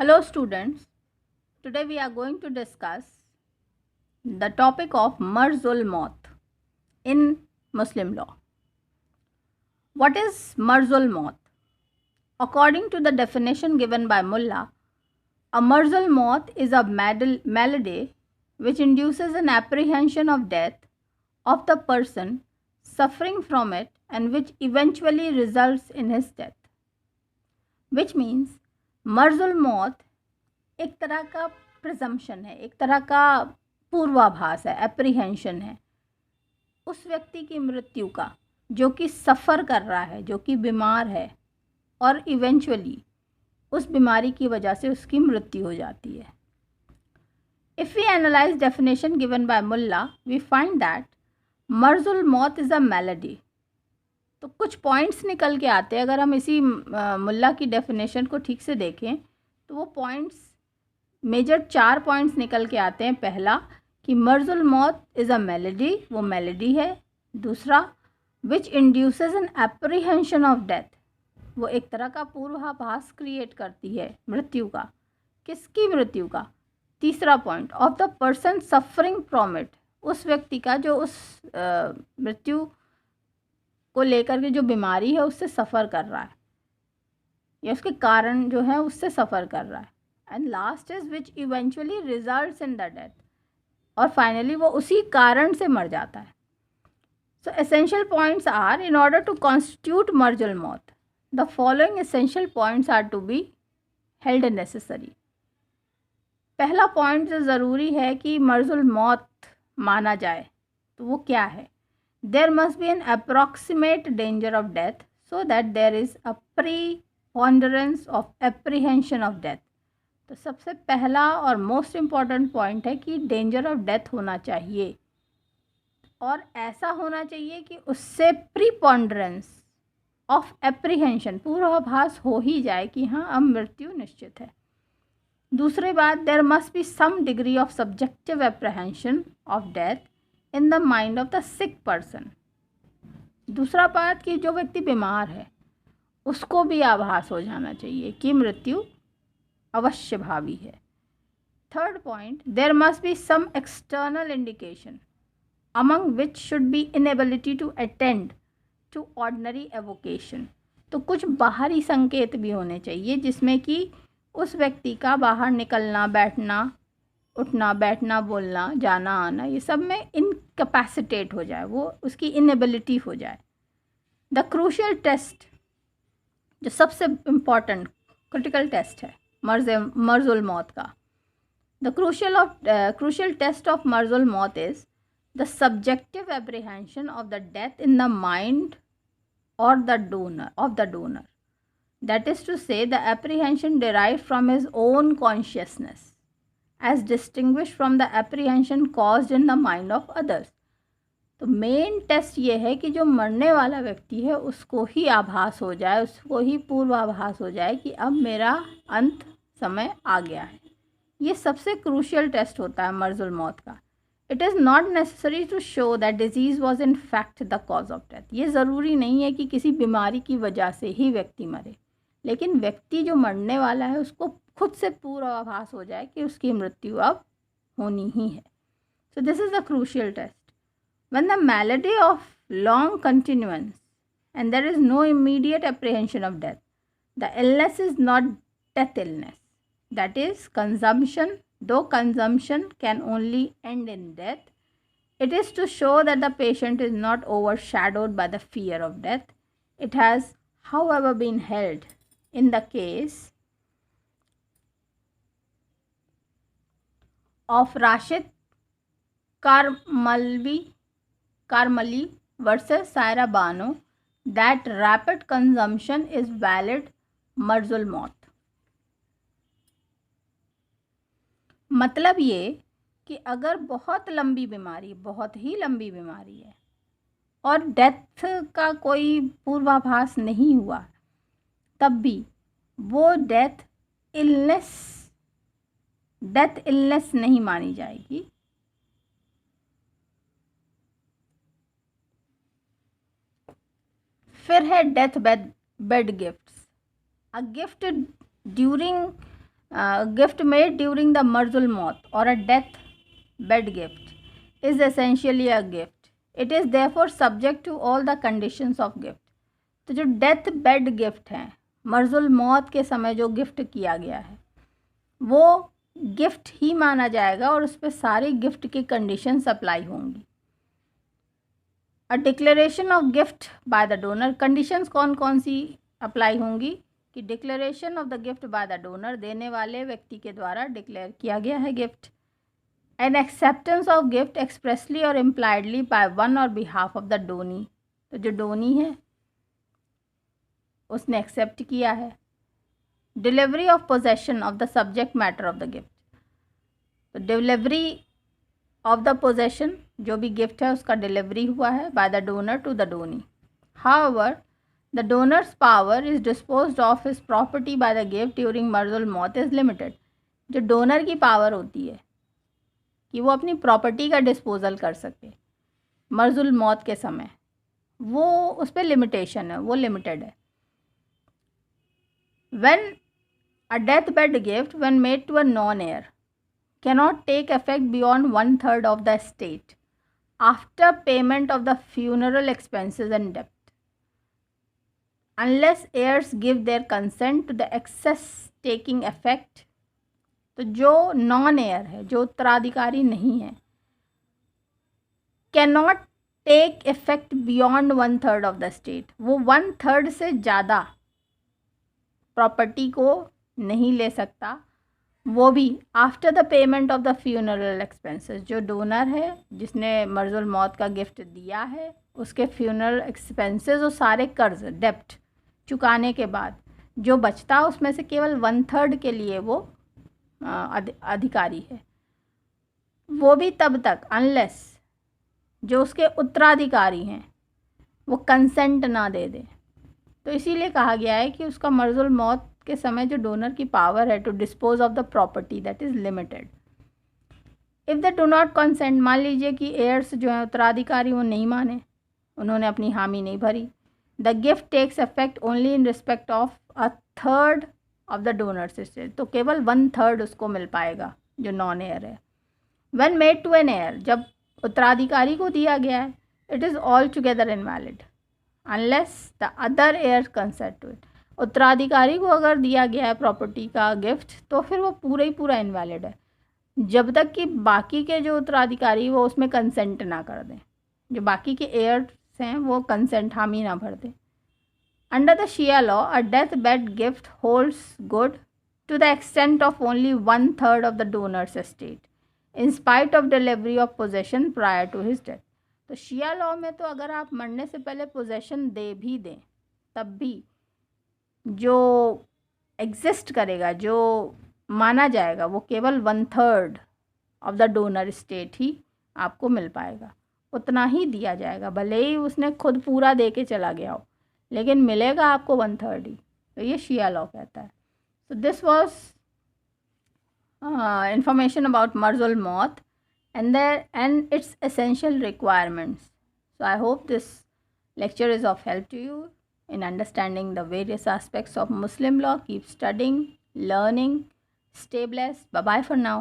Hello students, today we are going to discuss the topic of Marzul Maut in Muslim law. What is Marzul Maut? According to the definition given by Mullah, a Marzul Maut is a malady which induces an apprehension of death of the person suffering from it and which eventually results in his death. Which means Marzul Maut एक तरह का presumption है, एक तरह का पूर्वाभास है, apprehension है उस व्यक्ति की मृत्यु का जो कि सफ़र कर रहा है, जो कि बीमार है और इवेंचुअली उस बीमारी की वजह से उसकी मृत्यु हो जाती है. If we analyse definition given by Mulla we find that मर्जुल मौत इज़ अ मेलेडी. तो कुछ पॉइंट्स निकल के आते हैं. अगर हम इसी मुल्ला की डेफिनेशन को ठीक से देखें तो वो पॉइंट्स मेजर 4 पॉइंट्स निकल के आते हैं. पहला कि मर्जुल मौत इज़ अ मेलेडी, वो मेलेडी है. दूसरा which induces an apprehension of death, वो एक तरह का पूर्वाभास क्रिएट करती है मृत्यु का. किसकी मृत्यु का? तीसरा point of the person suffering from it, उस व्यक्ति का जो उस मृत्यु को लेकर के जो बीमारी है उससे सफ़र कर रहा है या उसके कारण जो है उससे सफ़र कर रहा है. And last is which eventually results in the death, और फाइनली वो उसी कारण से मर जाता है. So essential points are in order to constitute मर्जुल मौत the following essential points are to be held necessary. पहला पॉइंट जो ज़रूरी है कि मर्जुल मौत माना जाए तो वो क्या है? There must be an approximate danger of death so that there is a preponderance of apprehension of death. तो सबसे पहला और मोस्ट इम्पॉर्टेंट पॉइंट है कि डेंजर ऑफ डेथ होना चाहिए और ऐसा होना चाहिए कि उससे प्रीपोंडरेंस ऑफ एप्रीहेंशन, पूर्वाभास हो ही जाए कि हाँ अब मृत्यु निश्चित है. दूसरी बात, there must be some degree of subjective apprehension of death in the mind of the sick person. दूसरा बात कि जो व्यक्ति बीमार है उसको भी आभास हो जाना चाहिए कि मृत्यु अवश्य भावी है. Third point, there must be some external indication among which should be inability to attend to ordinary avocation. तो कुछ बाहरी संकेत भी होने चाहिए जिसमें कि उस व्यक्ति का बाहर निकलना, बैठना, उठना, बैठना, बोलना, जाना आना, ये सब में इनकैपेसिटेट हो जाए, वो उसकी इनएबिलिटी हो जाए. द क्रूशियल टेस्ट, जो सबसे इम्पॉर्टेंट क्रिटिकल टेस्ट है मर्जुल मौत का, द crucial test of मर्जुल मौत is the subjective apprehension of the death in the mind or the donor. That is to say, the apprehension derived from his own consciousness as distinguished from the apprehension caused in the mind of others. तो main test ये है कि जो मरने वाला व्यक्ति है उसको ही आभास हो जाए, उसको ही पूर्वाभास हो जाए कि अब मेरा अंत समय आ गया है. ये सबसे क्रूशियल टेस्ट होता है मर्जुल मौत का. It is not necessary to show that disease was in fact the cause of death. ये ज़रूरी नहीं है कि किसी बीमारी की वजह से ही व्यक्ति मरे, लेकिन व्यक्ति जो मरने वाला है उसको खुद से पूर्वाभास हो जाए कि उसकी मृत्यु अब होनी ही है. So this is the crucial test. When the malady of long continuance and there is no immediate apprehension of death, the illness is not death illness. That is consumption, though consumption can only end in death. It is to show that the patient is not overshadowed by the fear of death. It has, however, been held in the case of Rashid Karmali versus Saira Bano that rapid consumption is valid मर्जुल मौत. मतलब ये कि अगर बहुत लंबी बीमारी, बहुत ही लंबी बीमारी है और डेथ का कोई पूर्वाभास नहीं हुआ, तब भी वो डेथ इलनेस नहीं मानी जाएगी. फिर है death bed gifts. A gift during gift made during the marzul maut or a death bed gift is essentially a gift. It is therefore subject to all the conditions of gift. तो जो death bed gift है, मर्जुल मौत के समय जो gift किया गया है, वो गिफ्ट ही माना जाएगा और उस पर सारी गिफ्ट की कंडीशंस अप्लाई होंगी. A declaration of gift bye the donor, conditions कौन कौन सी अप्लाई होंगी कि declaration of the gift bye the donor, देने वाले व्यक्ति के द्वारा डिक्लेयर किया गया है gift. N acceptance of gift expressly और इम्प्लाइडली बाय वन और बिहाफ ऑफ द डोनी, तो जो डोनी है उसने एक्सेप्ट किया है. Delivery of possession of the subject matter of the gift, तो डिलीवरी ऑफ द पोजेशन, जो भी गिफ्ट है उसका डिलीवरी हुआ है by the donor to the donee. However the donor's power is disposed of his property by the gift during मर्जुल मौत is limited. जो डोनर की पावर होती है कि वो अपनी प्रॉपर्टी का डिस्पोजल कर सके मर्जुल मौत के समय, वो उस पर लिमिटेशन है, वो लिमिटेड है. When a deathbed gift, when made to a non-heir, cannot take effect beyond 1/3 of the estate after payment of the funeral expenses and debt, unless heirs give their consent to the excess taking effect. तो जो non heir है, जो उत्तराधिकारी नहीं है, cannot take effect beyond 1/3 of the estate, वो 1/3 से ज़्यादा प्रॉपर्टी को नहीं ले सकता, वो भी after the payment of the funeral expenses. जो डोनर है जिसने मर्जुल मौत का गिफ्ट दिया है, उसके फ्यूनरल एक्सपेंसेस और सारे कर्ज डेप्ट चुकाने के बाद जो बचता उसमें से केवल 1/3 के लिए वो अधिकारी है. वो भी तब तक अनलेस जो उसके उत्तराधिकारी हैं वो कंसेंट ना दे दें. तो इसीलिए कहा गया है कि उसका मर्जुल मौत के समय जो डोनर की पावर है to dispose of the property that is limited. If they do not consent, मान लीजिए कि एयर्स जो हैं उत्तराधिकारी वो नहीं माने, उन्होंने अपनी हामी नहीं भरी, the gift takes effect only in respect of 1/3 of the donor's estate, तो केवल 1/3 उसको मिल पाएगा जो नॉन एयर है. When made to an heir, जब उत्तराधिकारी को दिया गया है, it is altogether invalid unless the other heir consent to it. उत्तराधिकारी को अगर दिया गया है प्रॉपर्टी का गिफ्ट तो फिर वो पूरा ही पूरा इनवैलिड है जब तक कि बाकी के जो उत्तराधिकारी वो उसमें कंसेंट ना कर दें, जो बाकी के एयर्स हैं वो कंसेंट हामी ना भर दें. Under the Shia law a death bed gift holds good to the extent of only 1/3 of the donor's estate in spite of delivery of possession prior to his death. तो शिया लॉ में तो अगर आप मरने से पहले पोजेशन दे भी दें तब भी जो एग्जिस्ट करेगा, जो माना जाएगा, वो केवल 1/3 ऑफ द डोनर स्टेट ही आपको मिल पाएगा, उतना ही दिया जाएगा. भले ही उसने खुद पूरा दे के चला गया हो, लेकिन मिलेगा आपको 1/3 ही. तो ये शिया लॉ कहता है. तो दिस वॉज इंफॉर्मेशन अबाउट मर्जुल मौत and its essential requirements. So I hope this lecture is of help to you in understanding the various aspects of Muslim law. Keep studying, learning. Stay blessed. Bye bye for now.